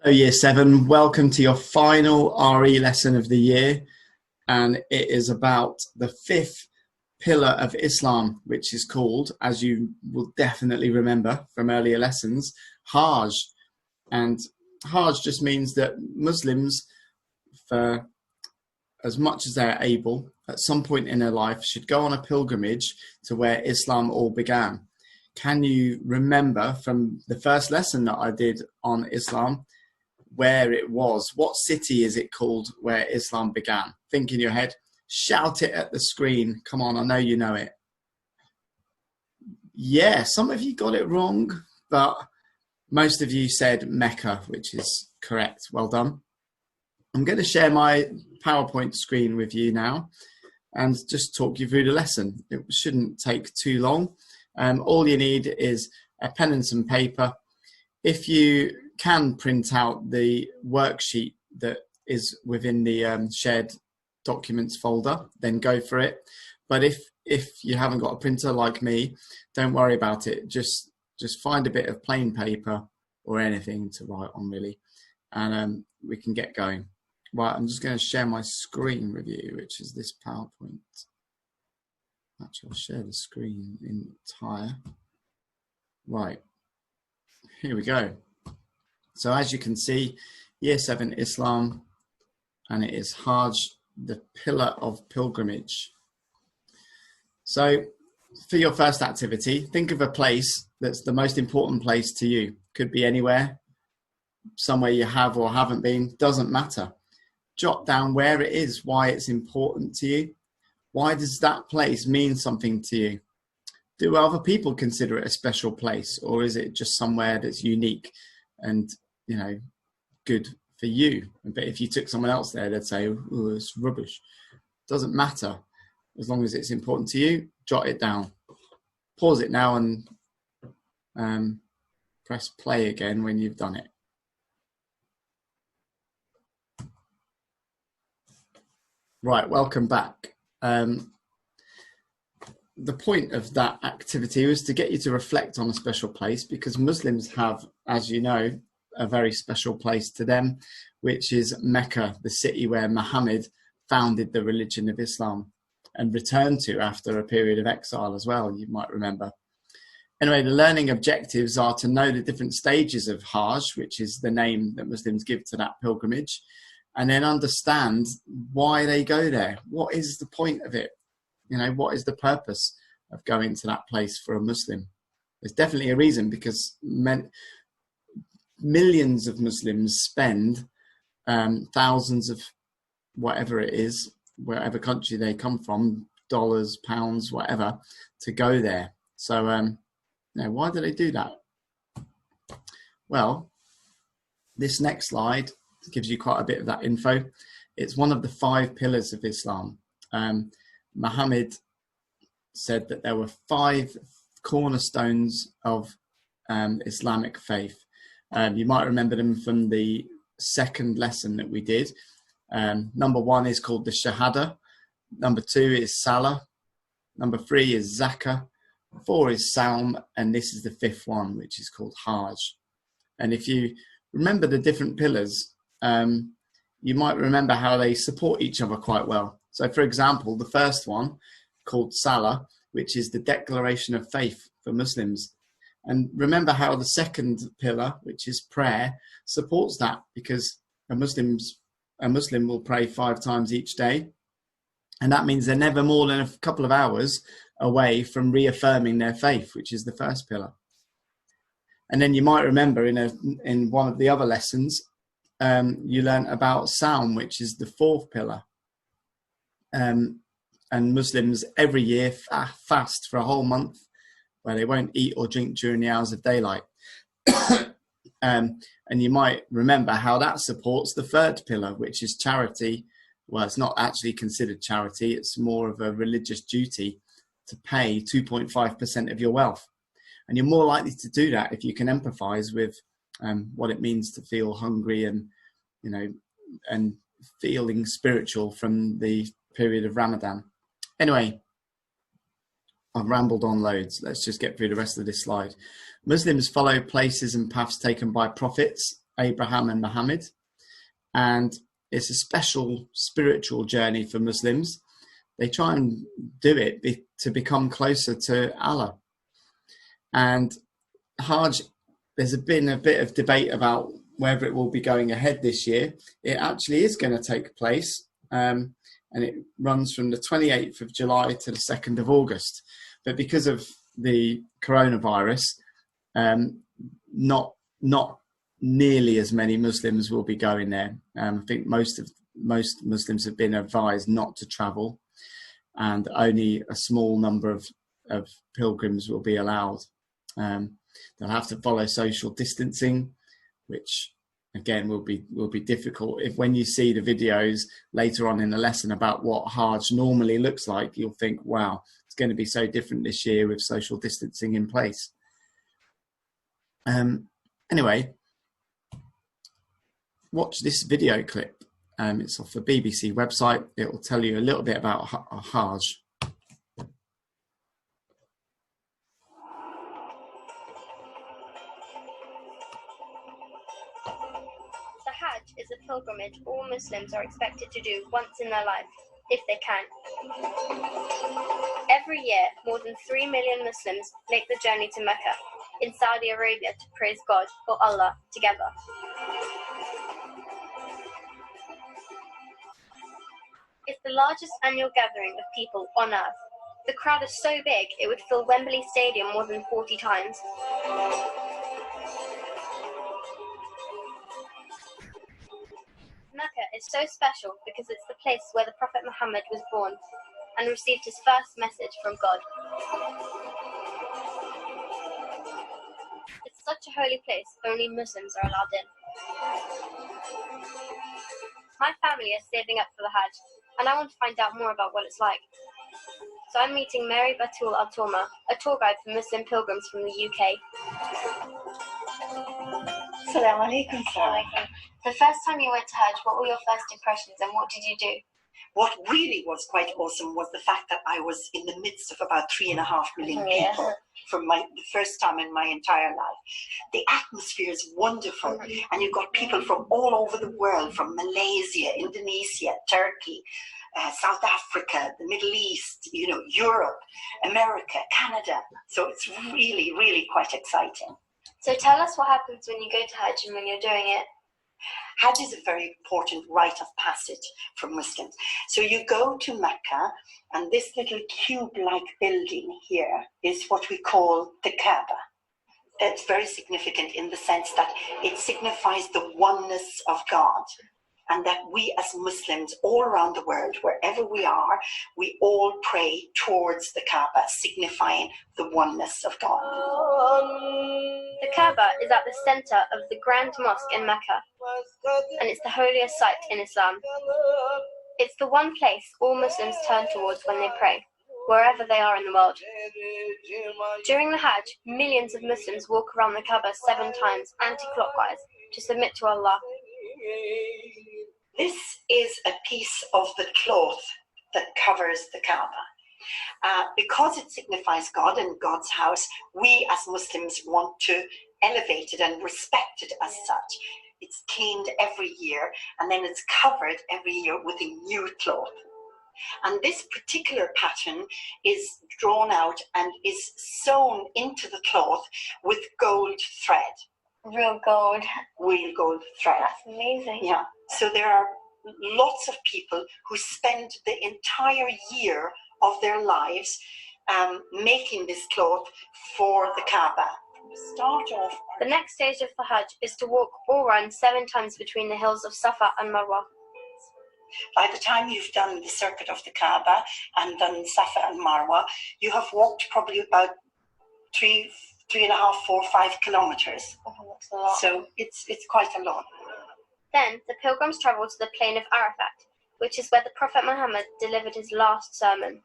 Hello, Year 7. Welcome to your final RE lesson of the year. And it is about the fifth pillar of Islam, which is called, as you will definitely remember from earlier lessons, Hajj. And Hajj just means that Muslims, for as much as they're able, at some point in their life, should go on a pilgrimage to where Islam all began. Can you remember from the first lesson that I did on Islam where it was? What city is it called where Islam began? Think in your head, shout it at the screen. Come on, I know you know it. Yeah, some of you got it wrong, but most of you said Mecca, which is correct. Well done. I'm going to share my PowerPoint screen with you now and just talk you through the lesson. It shouldn't take too long. All you need is a pen and some paper. If you can print out the worksheet that is within the shared documents folder, then go for it. But if you haven't got a printer like me, don't worry about it. Just find a bit of plain paper or anything to write on, really, and we can get going. Right, I'm just going to share my screen with you, which is this PowerPoint. Actually, I'll share the screen entire. Right, here we go. So as you can see, Year 7 Islam, and it is Hajj, the pillar of pilgrimage. So for your first activity, think of a place that's the most important place to you. Could be anywhere, somewhere you have or haven't been, doesn't matter. Jot down where it is, why it's important to you. Why does that place mean something to you? Do other people consider it a special place, or is it just somewhere that's unique and, you know, good for you? But if you took someone else there, they'd say, oh, it's rubbish. Doesn't matter. As long as it's important to you, jot it down. Pause it now and press play again when you've done it. Right, welcome back. The point of that activity was to get you to reflect on a special place, because Muslims have, as you know, a very special place to them, which is Mecca, the city where Muhammad founded the religion of Islam and returned to after a period of exile as well, you might remember. Anyway, the learning objectives are to know the different stages of Hajj, which is the name that Muslims give to that pilgrimage, and then understand why they go there. What is the point of it? You know, what is the purpose of going to that place for a Muslim? There's definitely a reason, because millions of Muslims spend thousands of whatever it is, wherever country they come from, dollars, pounds, whatever, to go there. So, you know, why do they do that? Well, this next slide gives you quite a bit of that info. It's one of the 5 pillars of Islam. Muhammad said that there were 5 cornerstones of Islamic faith. You might remember them from the second lesson that we did. Number 1 is called the Shahada. Number 2 is Salah. Number 3 is Zakah. 4 is Saum. And this is the 5th one, which is called Hajj. And if you remember the different pillars, you might remember how they support each other quite well. So, for example, the first one, called Salah, which is the declaration of faith for Muslims. And remember how the second pillar, which is prayer, supports that, because a Muslim will pray 5 times each day. And that means they're never more than a couple of hours away from reaffirming their faith, which is the first pillar. And then you might remember in one of the other lessons, you learned about Saum, which is the 4th pillar. And Muslims every year fast for a whole month, where they won't eat or drink during the hours of daylight. And you might remember how that supports the 3rd pillar, which is charity. Well, it's not actually considered charity. It's more of a religious duty to pay 2.5% of your wealth. And you're more likely to do that if you can empathize with what it means to feel hungry and, you know, and feeling spiritual from the period of Ramadan. Anyway, I've rambled on loads. Let's just get through the rest of this slide. Muslims follow places and paths taken by prophets, Abraham and Muhammad, and it's a special spiritual journey for Muslims. They try and do it to become closer to Allah. And Hajj, there's been a bit of debate about whether it will be going ahead this year. It actually is going to take place, and it runs from the 28th of July to the 2nd of August. But because of the coronavirus, not nearly as many Muslims will be going there. I think most Muslims have been advised not to travel, and only a small number of pilgrims will be allowed. They'll have to follow social distancing, which again will be difficult. If when you see the videos later on in the lesson about what Hajj normally looks like, you'll think, wow, it's going to be so different this year with social distancing in place. Anyway, watch this video clip. It's off the BBC website. It will tell you a little bit about Hajj. The Hajj is a pilgrimage all Muslims are expected to do once in their life, if they can. Every year, more than 3 million Muslims make the journey to Mecca, in Saudi Arabia, to praise God or Allah together. It's the largest annual gathering of people on earth. The crowd is so big it would fill Wembley Stadium more than 40 times. Mecca is so special because it's the place where the Prophet Muhammad was born and received his first message from God. It's such a holy place, only Muslims are allowed in. My family is saving up for the Hajj, and I want to find out more about what it's like. So I'm meeting Mary Batul Al-Toma, a tour guide for Muslim pilgrims from the UK. Assalamu alaikum, sir. The first time you went to Hajj, what were your first impressions and what did you do? What really was quite awesome was the fact that I was in the midst of about 3.5 million people for the first time in my entire life. The atmosphere is wonderful, and you've got people from all over the world, from Malaysia, Indonesia, Turkey, South Africa, the Middle East, Europe, America, Canada. So it's really, really quite exciting. So tell us what happens when you go to Hajj and when you're doing it. Hajj is a very important rite of passage for Muslims. So you go to Mecca, and this little cube-like building here is what we call the Kaaba. It's very significant in the sense that it signifies the oneness of God, and that we as Muslims all around the world, wherever we are, we all pray towards the Kaaba, signifying the oneness of God. The Kaaba is at the center of the Grand Mosque in Mecca, and it's the holiest site in Islam. It's the one place all Muslims turn towards when they pray, wherever they are in the world. During the Hajj, millions of Muslims walk around the Kaaba 7 times anti-clockwise to submit to Allah. This is a piece of the cloth that covers the Kaaba. Because it signifies God and God's house, we as Muslims want to elevate it and respect it as such. It's cleaned every year, and then it's covered every year with a new cloth. And this particular pattern is drawn out and is sewn into the cloth with gold thread. Real gold. Real gold thread. That's amazing. Yeah. So there are lots of people who spend the entire year of their lives making this cloth for the Kaaba. Start off. The next stage of the Hajj is to walk or run 7 times between the hills of Safa and Marwa. By the time you've done the circuit of the Kaaba and done Safa and Marwa, you have walked probably about 3.5, 4, 5 kilometers. Oh, that's a lot. So it's quite a lot. Then the pilgrims travel to the plain of Arafat, which is where the Prophet Muhammad delivered his last sermon.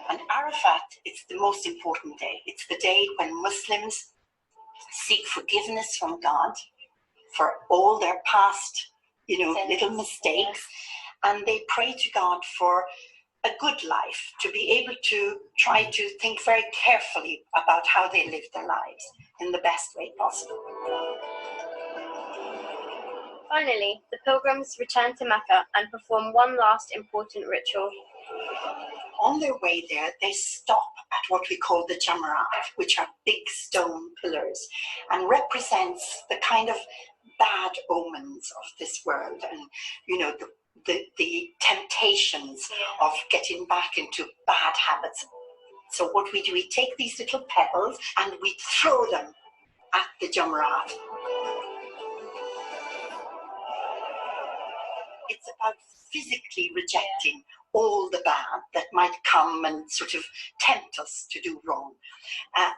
And Arafat, it's the most important day. It's the day when Muslims seek forgiveness from God for all their past, little mistakes, and they pray to God for a good life, to be able to try to think very carefully about how they live their lives in the best way possible. Finally, the pilgrims return to Mecca and perform one last important ritual. On their way there, they stop at what we call the Jamarat, which are big stone pillars and represents the kind of bad omens of this world, and the temptations of getting back into bad habits. So what we do, we take these little pebbles and we throw them at the Jamarat. It's about physically rejecting all the bad that might come and sort of tempt us to do wrong.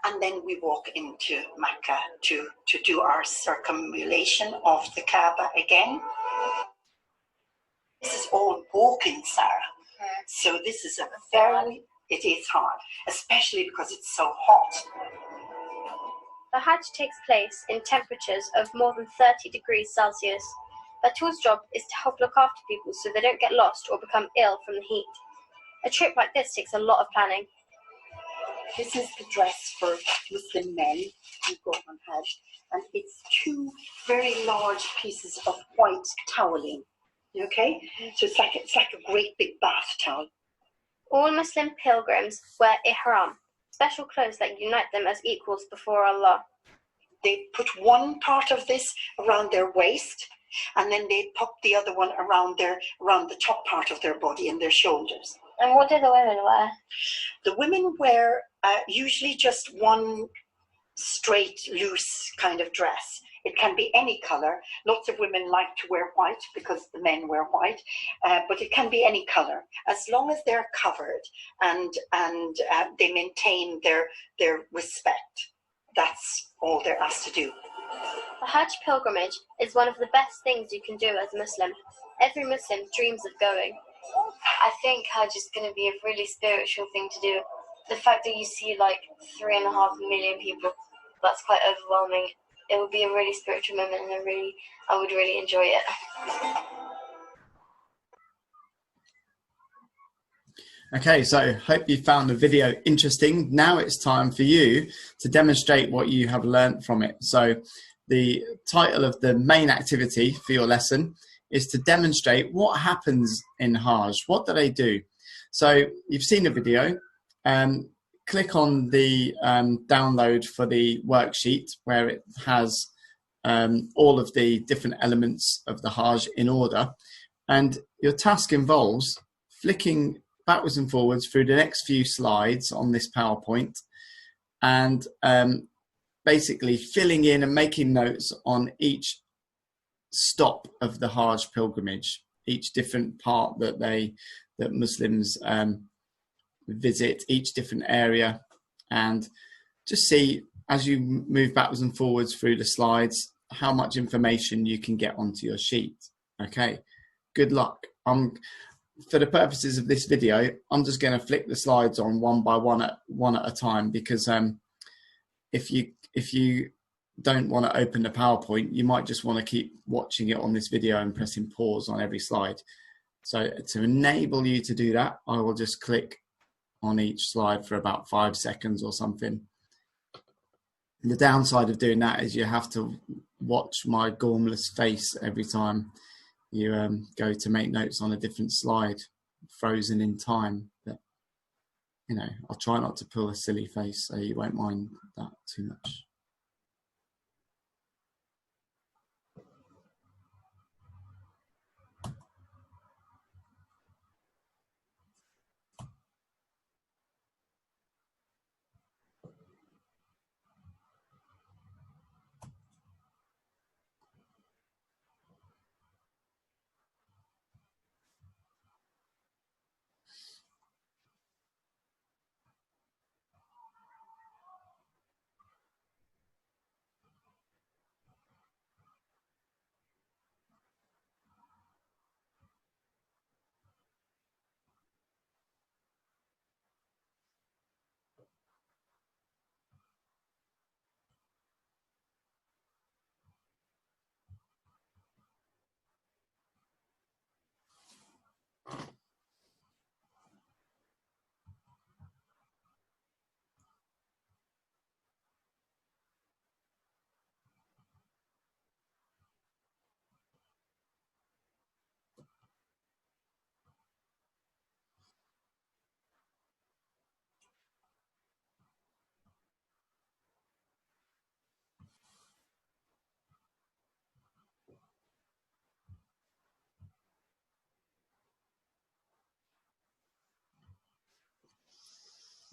And then we walk into Mecca to do our circumambulation of the Kaaba again. This is all walking, Sarah. So this is it is hard, especially because it's so hot. The Hajj takes place in temperatures of more than 30 degrees Celsius. Batul's job is to help look after people so they don't get lost or become ill from the heat. A trip like this takes a lot of planning. This is the dress for Muslim men who go on Hajj, and it's 2 very large pieces of white toweling. Okay, so it's like a great big bath towel. All Muslim pilgrims wear ihram, special clothes that unite them as equals before Allah. They put one part of this around their waist, and then they pop the other one around the top part of their body and their shoulders. And what do the women wear? The women wear usually just one straight, loose kind of dress. It can be any color. Lots of women like to wear white because the men wear white, but it can be any color as long as they're covered and they maintain their respect. That's all they're asked to do. The Hajj pilgrimage is one of the best things you can do as a Muslim. Every Muslim dreams of going. I think Hajj is going to be a really spiritual thing to do. The fact that you see like 3.5 million people, that's quite overwhelming. It would be a really spiritual moment, and I would really enjoy it. Okay, so hope you found the video interesting. Now it's time for you to demonstrate what you have learned from it. So the title of the main activity for your lesson is to demonstrate what happens in Hajj. What do they do? So you've seen the video. Click on the download for the worksheet where it has all of the different elements of the Hajj in order. And your task involves flicking backwards and forwards through the next few slides on this PowerPoint and basically filling in and making notes on each stop of the Hajj pilgrimage, each different part that Muslims visit, each different area, and just see as you move backwards and forwards through the slides how much information you can get onto your sheet. Okay, good luck. For the purposes of this video, I'm just going to flick the slides on one by one at a time, because if you don't want to open the PowerPoint, you might just want to keep watching it on this video and pressing pause on every slide. So to enable you to do that, I will just click on each slide for about 5 seconds or something. And the downside of doing that is you have to watch my gormless face every time you go to make notes on a different slide, frozen in time. But you know, I'll try not to pull a silly face so you won't mind that too much.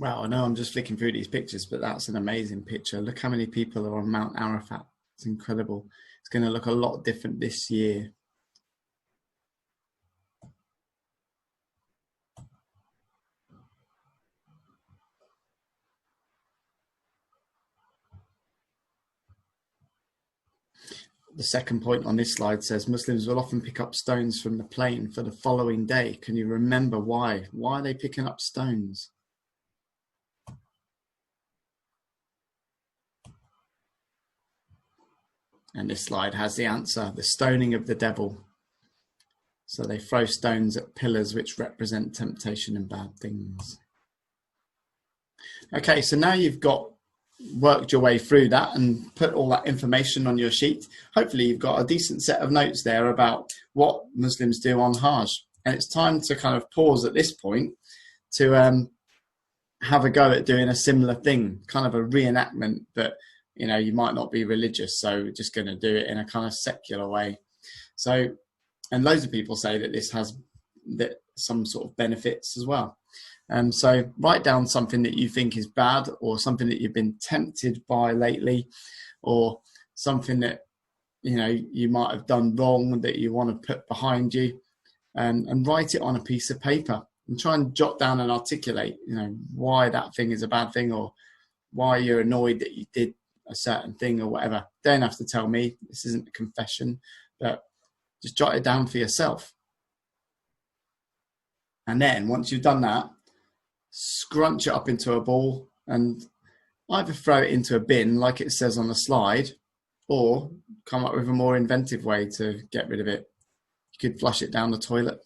Wow, I know I'm just flicking through these pictures, but that's an amazing picture. Look how many people are on Mount Arafat. It's incredible. It's going to look a lot different this year. The second point on this slide says Muslims will often pick up stones from the plain for the following day. Can you remember why? Why are they picking up stones? And this slide has the answer, the stoning of the devil. So they throw stones at pillars which represent temptation and bad things. Okay, so now you've worked your way through that and put all that information on your sheet. Hopefully you've got a decent set of notes there about what Muslims do on Hajj. And it's time to kind of pause at this point to have a go at doing a similar thing, kind of a reenactment, but you know, you might not be religious, so we're just going to do it in a kind of secular way. So, and loads of people say that this has some sort of benefits as well. So write down something that you think is bad, or something that you've been tempted by lately, or something that, you know, you might have done wrong that you want to put behind you, and write it on a piece of paper and try and jot down and articulate, you know, why that thing is a bad thing, or why you're annoyed that you did a certain thing or whatever. Don't have to tell me, this isn't a confession, but just jot it down for yourself. And then once you've done that, scrunch it up into a ball and either throw it into a bin like it says on the slide, or come up with a more inventive way to get rid of it. You could flush it down the toilet,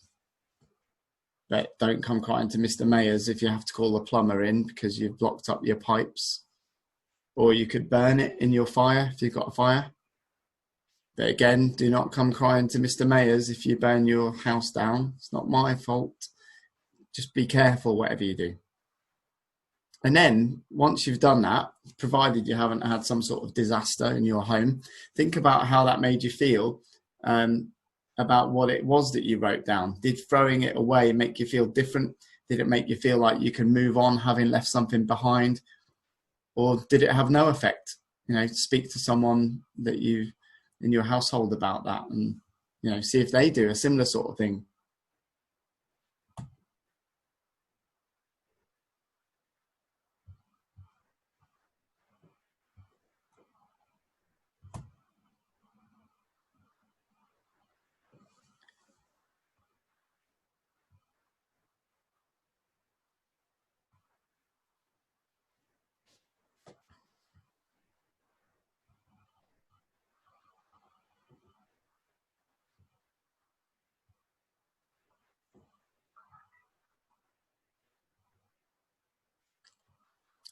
but don't come crying to Mr. Mayers if you have to call the plumber in because you've blocked up your pipes. Or you could burn it in your fire if you've got a fire. But again, do not come crying to Mr. Mayers if you burn your house down. It's not my fault. Just be careful whatever you do. And then once you've done that, provided you haven't had some sort of disaster in your home, think about how that made you feel, about what it was that you wrote down. Did throwing it away make you feel different? Did it make you feel like you can move on having left something behind? Or did it have no effect? You know, speak to someone that you in your household about that, and, you know, see if they do a similar sort of thing.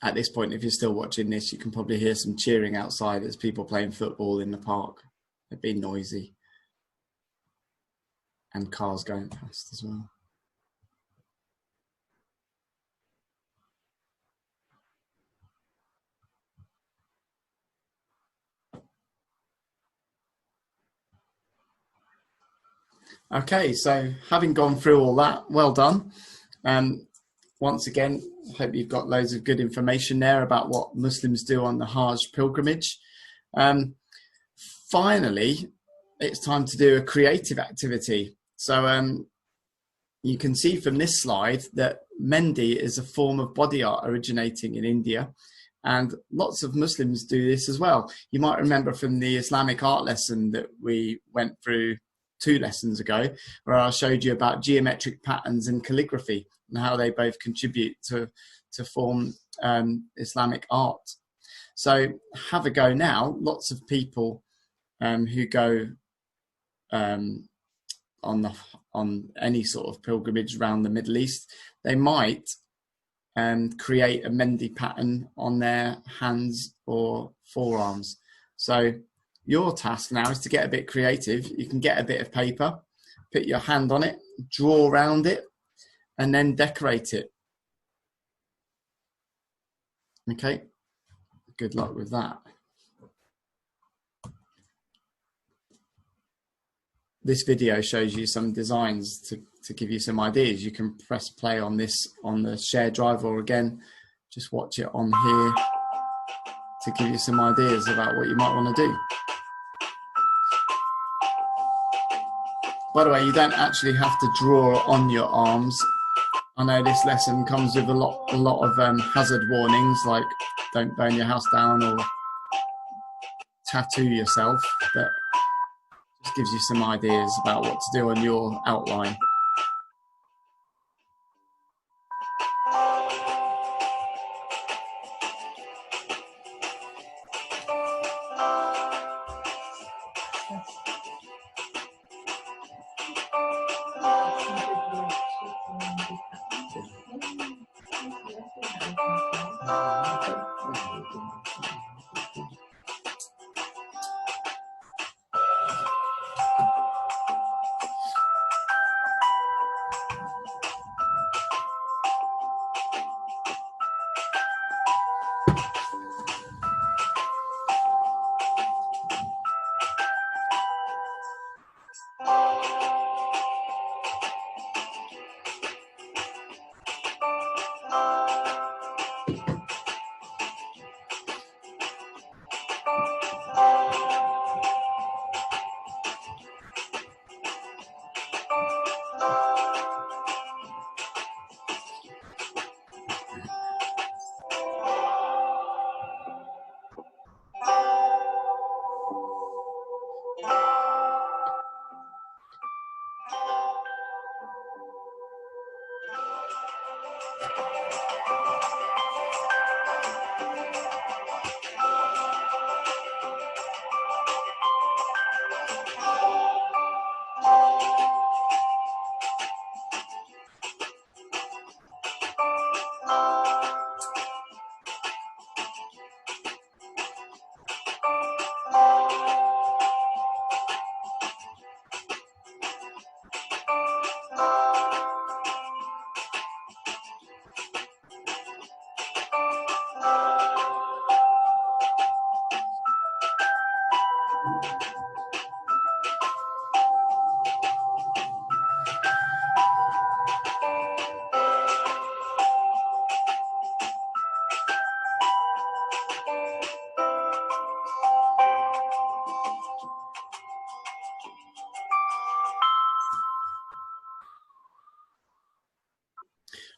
At this point, if you're still watching this, you can probably hear some cheering outside as people playing football in the park. It'd be noisy. And cars going past as well. Okay, so having gone through all that, well done. Once again, I hope you've got loads of good information there about what Muslims do on the Hajj pilgrimage. Finally, it's time to do a creative activity. So you can see from this slide that Mendi is a form of body art originating in India, and lots of Muslims do this as well. You might remember from the Islamic art lesson that we went through 2 lessons ago, where I showed you about geometric patterns and calligraphy and how they both contribute to form Islamic art. So have a go now. Lots of people who go on any sort of pilgrimage around the Middle East, they might create a Mendi pattern on their hands or forearms. So your task now is to get a bit creative. You can get a bit of paper, put your hand on it, draw around it, and then decorate it. Okay, good luck with that. This video shows you some designs to give you some ideas. You can press play on this on the shared drive, or again, just watch it on here to give you some ideas about what you might want to do. By the way, you don't actually have to draw on your arms. I know this lesson comes with a lot of hazard warnings, like don't burn your house down or tattoo yourself, but just gives you some ideas about what to do on your outline.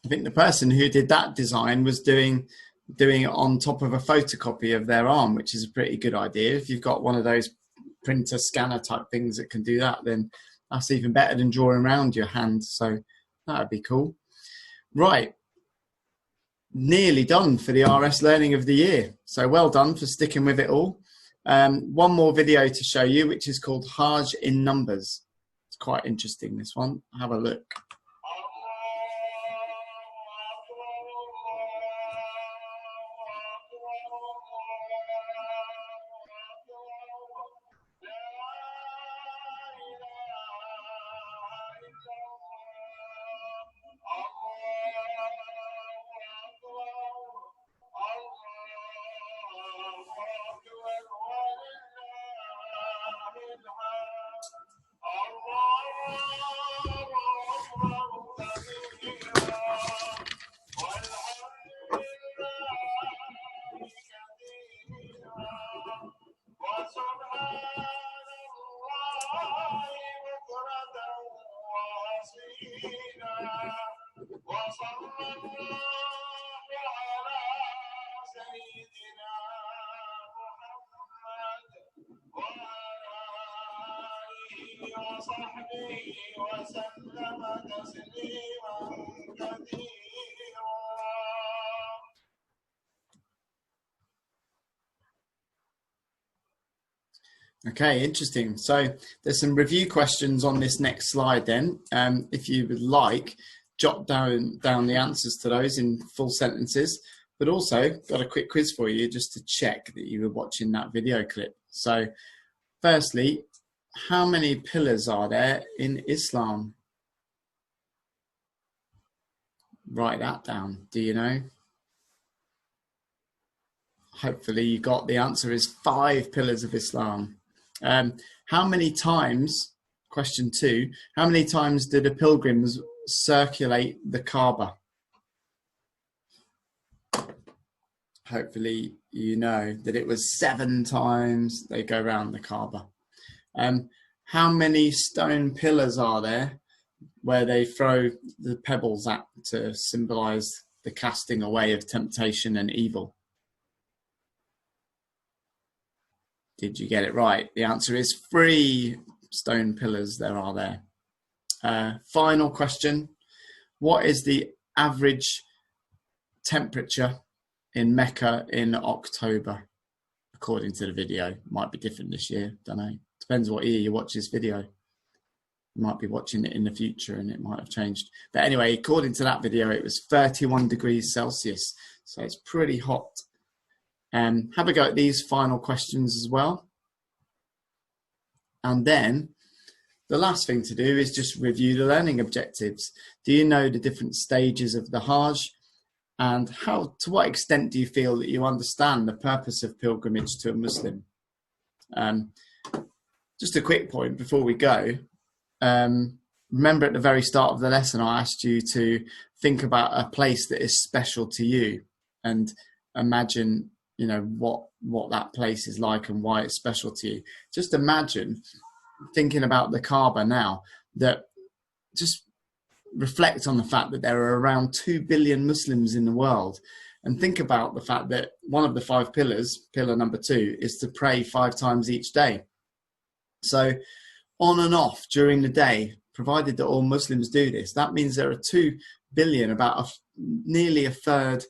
I think the person who did that design was doing it on top of a photocopy of their arm, which is a pretty good idea. If you've got one of those printer scanner type things that can do that, then that's even better than drawing around your hand. So that would be cool. Right. Nearly done for the RS Learning of the Year. So well done for sticking with it all. One more video to show you, which is called Hajj in Numbers. It's quite interesting, this one. Have a look. Okay, interesting. So there's some review questions on this next slide then. If you would like, jot down the answers to those in full sentences, but also got a quick quiz for you just to check that you were watching that video clip. So firstly, how many pillars are there in Islam? Write that down. Do you know? Hopefully you got the answer is 5 pillars of Islam. How many times, question 2, how many times do the pilgrims circulate the Kaaba? hopefully you know that it was 7 times they go around the Kaaba. How many stone pillars are there where they throw the pebbles at to symbolize the casting away of temptation and evil? Did you get it right? The answer is 3 stone pillars there are there. Final question. What is the average temperature in Mecca in October, according to the video? Might be different this year, don't know. Depends what year you watch this video. You might be watching it in the future and it might have changed. But anyway, according to that video, it was 31 degrees Celsius. So it's pretty hot. Have a go at these final questions as well. And then the last thing to do is just review the learning objectives. Do you know the different stages of the Hajj? And to what extent do you feel that you understand the purpose of pilgrimage to a Muslim? Just a quick point before we go. Remember at the very start of the lesson, I asked you to think about a place that is special to you and imagine, you know, what that place is like and why it's special to you. Just imagine thinking about the Kaaba now, that just reflect on the fact that there are around 2 billion Muslims in the world, and think about the fact that one of the 5 pillars, pillar number 2, is to pray 5 times each day. So on and off during the day, provided that all Muslims do this, that means there are 2 billion, about nearly a third,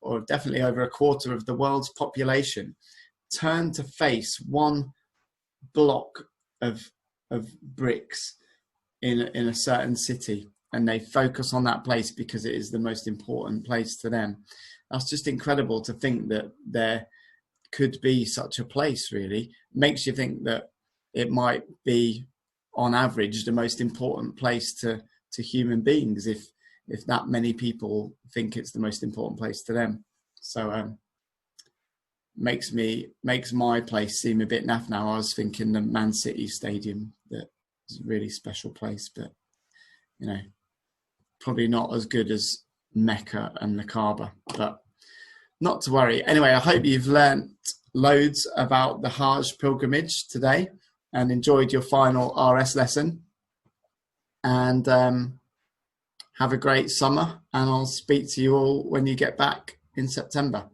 or definitely over a quarter of the world's population, turn to face one block of bricks in a certain city, and they focus on that place because it is the most important place to them. That's just incredible to think that there could be such a place. Really makes you think that it might be, on average, the most important place to human beings if that many people think it's the most important place to them. So makes my place seem a bit naff now. I was thinking the Man City Stadium, that is a really special place, but you know, probably not as good as Mecca and the Kaaba, but not to worry. Anyway, I hope you've learnt loads about the Hajj pilgrimage today and enjoyed your final RS lesson. And have a great summer, and I'll speak to you all when you get back in September.